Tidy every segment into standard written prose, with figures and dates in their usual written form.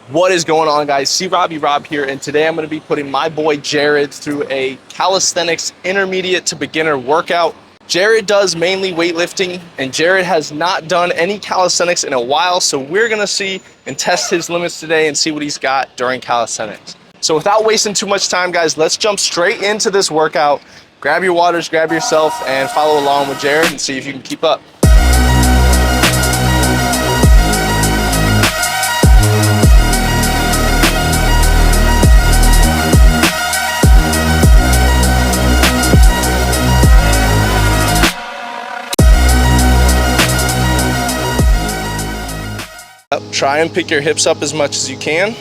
What is going on, guys? Crobbyrob here, and today I'm going to be putting my boy Jared through a calisthenics intermediate to beginner workout. Jared does mainly weightlifting, and Jared has not done any calisthenics in a while, so we're going to see and test his limits today and see what he's got during calisthenics. So without wasting too much time, guys, let's jump straight into this workout. Grab your waters, grab yourself, and follow along with Jared and see if you can keep up. Try and pick your hips up as much as you can.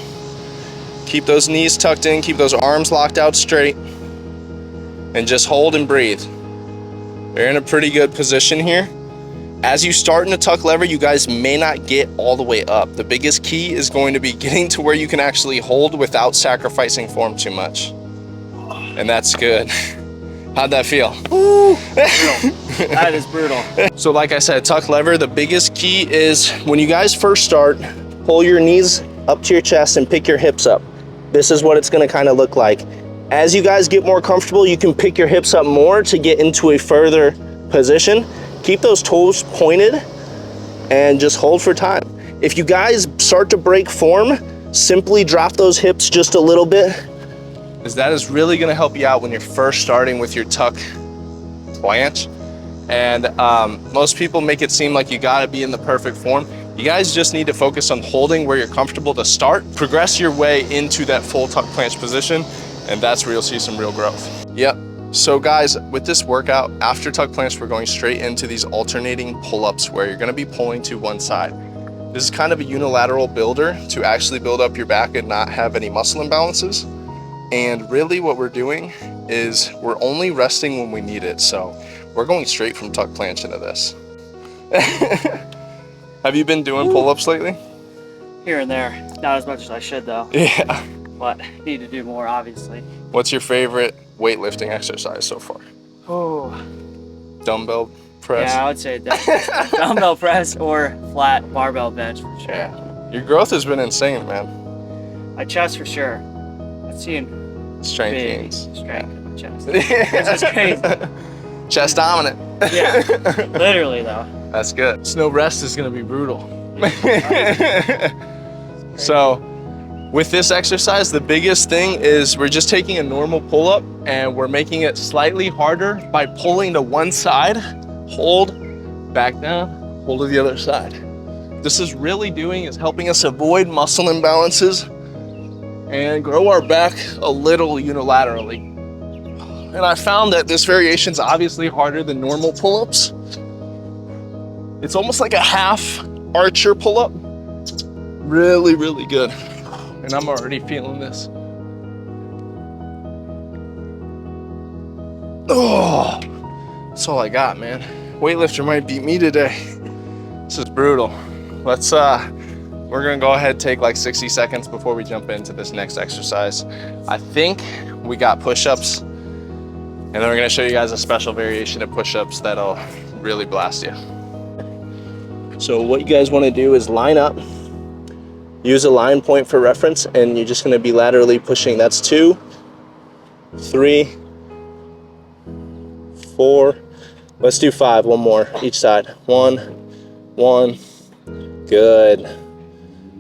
Keep those knees tucked in, keep those arms locked out straight, and just hold and breathe. We're in a pretty good position here. As you start in the tuck lever, you guys may not get all the way up. The biggest key is going to be getting to where you can actually hold without sacrificing form too much. And that's good. How'd that feel? Ooh, that is brutal. So like I said, tuck lever, the biggest key is when you guys first start, pull your knees up to your chest and pick your hips up. This is what it's gonna kind of look like. As you guys get more comfortable, you can pick your hips up more to get into a further position. Keep those toes pointed and just hold for time. If you guys start to break form, simply drop those hips just a little bit, because that is really gonna help you out when you're first starting with your tuck planche. And most people make it seem like you gotta be in the perfect form. You guys just need to focus on holding where you're comfortable to start. Progress your way into that full tuck planche position, and that's where you'll see some real growth. Yep. So guys, with this workout, after tuck planche, we're going straight into these alternating pull-ups where you're gonna be pulling to one side. This is kind of a unilateral builder to actually build up your back and not have any muscle imbalances. And really what we're doing is we're only resting when we need it. So we're going straight from tuck planche into this. Have you been doing pull-ups lately? Here and there. Not as much as I should though. Yeah. But need to do more, obviously. What's your favorite weightlifting exercise so far? Oh. Dumbbell press? Yeah, I would say dumbbell press or flat barbell bench for sure. Yeah. Your growth has been insane, man. My chest for sure. I've seen strength big gains. strength in my chest. It's just crazy. Chest dominant. Yeah, literally though. That's good. Snow rest is gonna be brutal. So with this exercise, the biggest thing is we're just taking a normal pull-up and we're making it slightly harder by pulling to one side, hold, back down, hold to the other side. This is really doing is helping us avoid muscle imbalances and grow our back a little unilaterally. And I found that this variation is obviously harder than normal pull-ups. It's almost like a half archer pull-up. Really, really good. And I'm already feeling this. Oh, that's all I got, man. Weightlifter might beat me today. This is brutal. We're gonna go ahead and take like 60 seconds before we jump into this next exercise. I think we got push-ups, and then we're gonna show you guys a special variation of push-ups that'll really blast you. So what you guys wanna do is line up, use a line point for reference, and you're just gonna be laterally pushing. That's 2, 3, 4, let's do 5, one more, each side. 1, 1, good,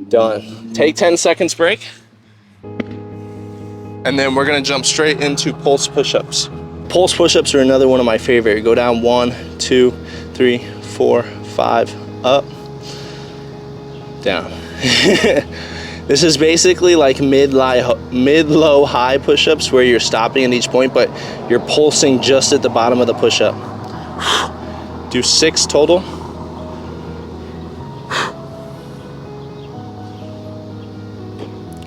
done. Take 10 seconds break, and then we're gonna jump straight into pulse push-ups. Pulse push-ups are another one of my favorite. Go down 1, 2, 3, 4, 5, up, down. This is basically like mid-low high push-ups where you're stopping at each point, but you're pulsing just at the bottom of the push-up. Do 6 total.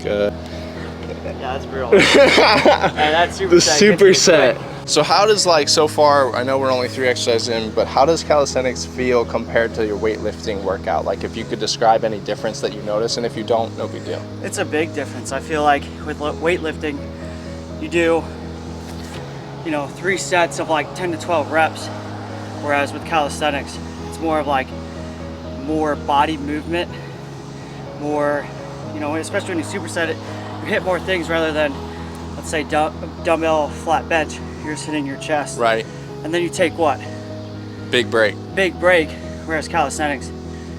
Good. Yeah, that's brutal. Yeah, that's The superset. So how does, like, so far, I know we're only 3 exercises in, but how does calisthenics feel compared to your weightlifting workout? Like, if you could describe any difference that you notice, and if you don't, no big deal. It's a big difference. I feel like with weightlifting, you do, 3 sets of like 10 to 12 reps, whereas with calisthenics, it's more of like more body movement, more You know, especially when you superset it, you hit more things rather than, let's say, dumbbell flat bench. You're just hitting your chest. Right. And then you take what? Big break. Big break. Whereas calisthenics,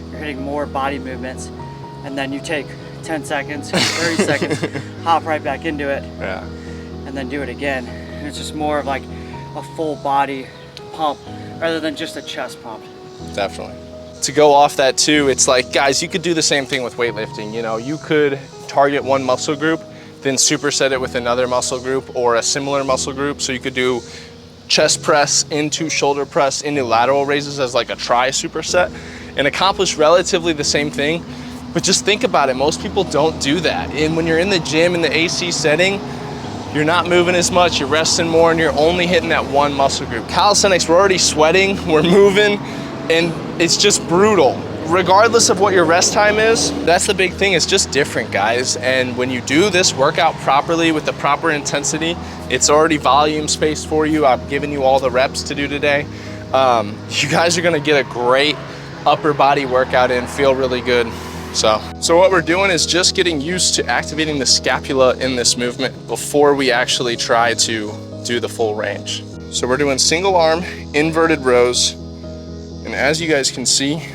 you're hitting more body movements, and then you take 10 seconds, 30 seconds, hop right back into it, Yeah. and then do it again. And it's just more of like a full body pump rather than just a chest pump. Definitely. To go off that too, it's like, guys, you could do the same thing with weightlifting. You know, you could target one muscle group, then superset it with another muscle group or a similar muscle group. So you could do chest press into shoulder press into lateral raises as like a tri superset and accomplish relatively the same thing. But just think about it, most people don't do that. And when you're in the gym in the AC setting, you're not moving as much, you're resting more, and you're only hitting that one muscle group. Calisthenics, we're already sweating, we're moving, and it's just brutal. Regardless of what your rest time is, that's the big thing, it's just different, guys. And when you do this workout properly with the proper intensity, it's already volume spaced for you. I've given you all the reps to do today. You guys are gonna get a great upper body workout in, feel really good. So what we're doing is just getting used to activating the scapula in this movement before we actually try to do the full range. So we're doing single arm inverted rows. And as you guys can see,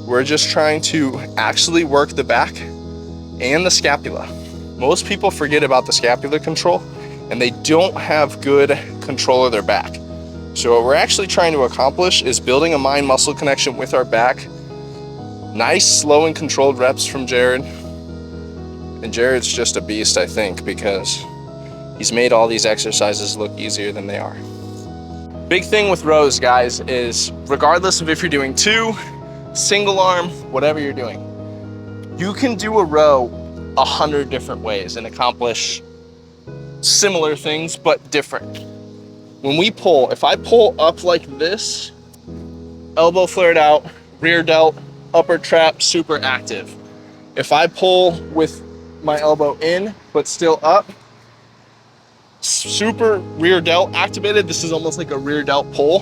we're just trying to actually work the back and the scapula. Most people forget about the scapular control and they don't have good control of their back. So what we're actually trying to accomplish is building a mind muscle connection with our back. Nice, slow and controlled reps from Jared. And Jared's just a beast, I think, because he's made all these exercises look easier than they are. Big thing with rows, guys, is regardless of if you're doing two, single arm, whatever you're doing, you can do a row 100 different ways and accomplish similar things, but different. When we pull, if I pull up like this, elbow flared out, rear delt, upper trap, super active. If I pull with my elbow in, but still up, super rear delt activated. This is almost like a rear delt pull.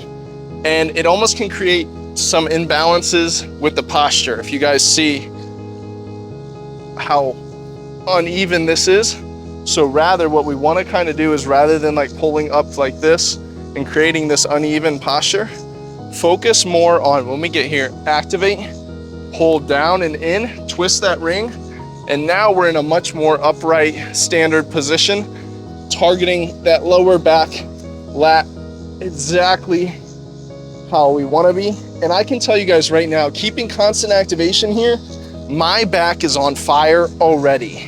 And it almost can create some imbalances with the posture. If you guys see how uneven this is. So rather what we want to kind of do is rather than like pulling up like this and creating this uneven posture, focus more on when we get here, activate, pull down and in, twist that ring, and now we're in a much more upright standard position, targeting that lower back lat exactly how we want to be. And I can tell you guys right now, keeping constant activation here, my back is on fire already.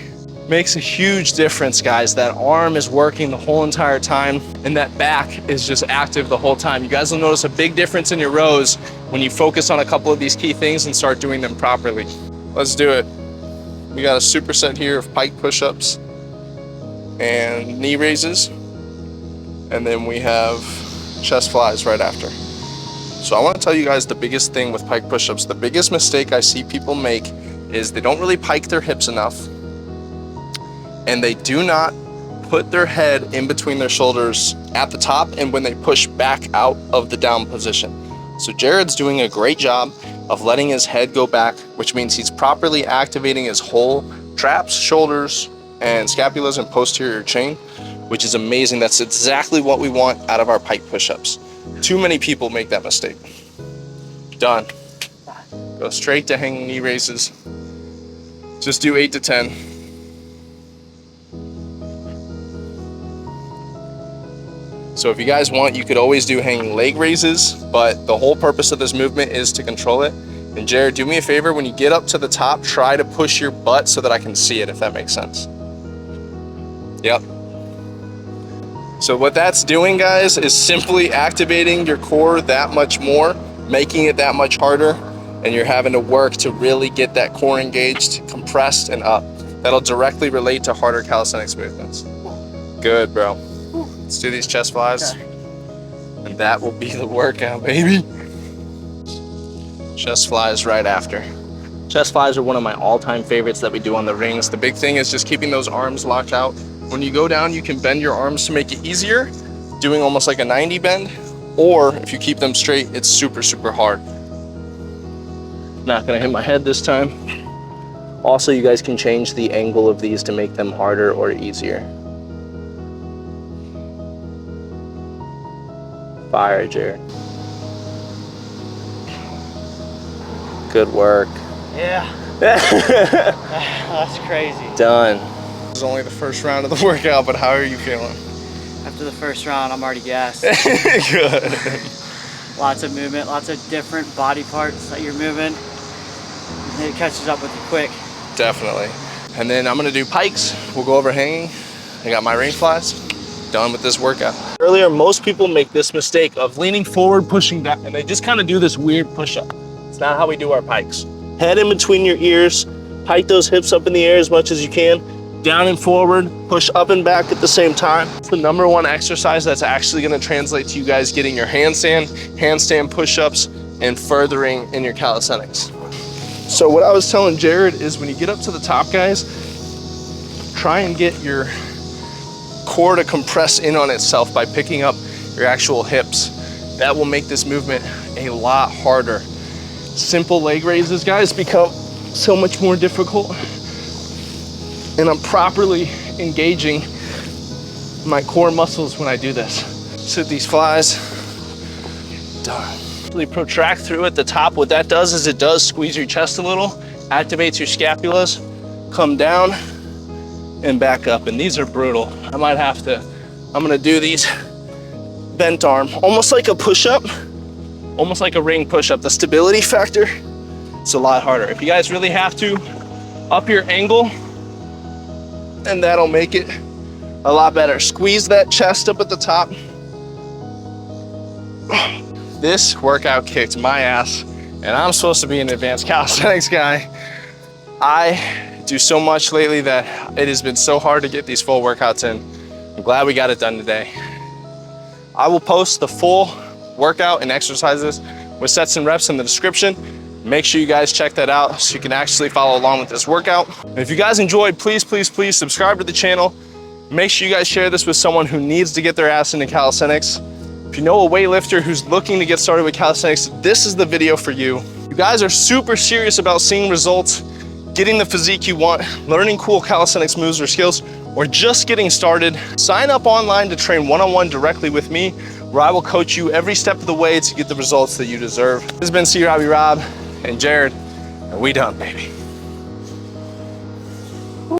Makes a huge difference, guys. That arm is working the whole entire time and that back is just active the whole time. You guys will notice a big difference in your rows when you focus on a couple of these key things and start doing them properly. Let's do it. We got a superset here of pike push-ups and knee raises, and then we have chest flies right after. So I want to tell you guys the biggest thing with pike push-ups, the biggest mistake I see people make is they don't really pike their hips enough, and they do not put their head in between their shoulders at the top and when they push back out of the down position. So Jared's doing a great job of letting his head go back, which means he's properly activating his whole traps, shoulders, and scapulas and posterior chain, which is amazing. That's exactly what we want out of our pike push-ups. Too many people make that mistake. Done. Go straight to hanging knee raises. Just do 8 to 10. So if you guys want, you could always do hanging leg raises, but the whole purpose of this movement is to control it. And Jared, do me a favor, when you get up to the top, try to push your butt so that I can see it, if that makes sense. Yep. So what that's doing, guys, is simply activating your core that much more, making it that much harder, and you're having to work to really get that core engaged, compressed, and up. That'll directly relate to harder calisthenics movements. Good, bro. Let's do these chest flies. Okay. And that will be the workout, baby. Chest flies right after. Chest flies are one of my all-time favorites that we do on the rings. The big thing is just keeping those arms locked out. When you go down, you can bend your arms to make it easier, doing almost like a 90 bend, or if you keep them straight, it's super, super hard. Not gonna hit my head this time. Also, you guys can change the angle of these to make them harder or easier. Fire, Jared. Good work. Yeah. That's crazy. Done. This is only the first round of the workout, but how are you feeling? After the first round, I'm already gassed. Good. Lots of movement, lots of different body parts that you're moving. It catches up with you quick. Definitely. And then I'm gonna do pikes. We'll go over hanging. I got my range flies. Done with this workout. Earlier, most people make this mistake of leaning forward, pushing back, and they just kind of do this weird push-up. It's not how we do our pikes. Head in between your ears, pike those hips up in the air as much as you can, down and forward, push up and back at the same time. It's the #1 exercise that's actually gonna translate to you guys getting your handstand push-ups, and furthering in your calisthenics. So what I was telling Jared is when you get up to the top, guys, try and get your core to compress in on itself by picking up your actual hips. That will make this movement a lot harder. Simple leg raises, guys, become so much more difficult. And I'm properly engaging my core muscles when I do this. So these flies, done. Really protract through at the top. What that does is it does squeeze your chest a little, activates your scapulas, come down and back up. And these are brutal. I'm gonna do these bent arm, almost like a push-up, almost like a ring push-up. The stability factor, it's a lot harder. If you guys really have to, up your angle, and that'll make it a lot better. Squeeze that chest up at the top. This workout kicked my ass, and I'm supposed to be an advanced calisthenics guy. I do so much lately that it has been so hard to get these full workouts in. I'm glad we got it done today. I will post the full workout and exercises with sets and reps in the description. Make sure you guys check that out so you can actually follow along with this workout. And if you guys enjoyed, please, please, please subscribe to the channel. Make sure you guys share this with someone who needs to get their ass into calisthenics. If you know a weightlifter who's looking to get started with calisthenics, this is the video for you. If you guys are super serious about seeing results, getting the physique you want, learning cool calisthenics moves or skills, or just getting started, sign up online to train one-on-one directly with me, where I will coach you every step of the way to get the results that you deserve. This has been Crobbyrob and Jared, and we done, baby.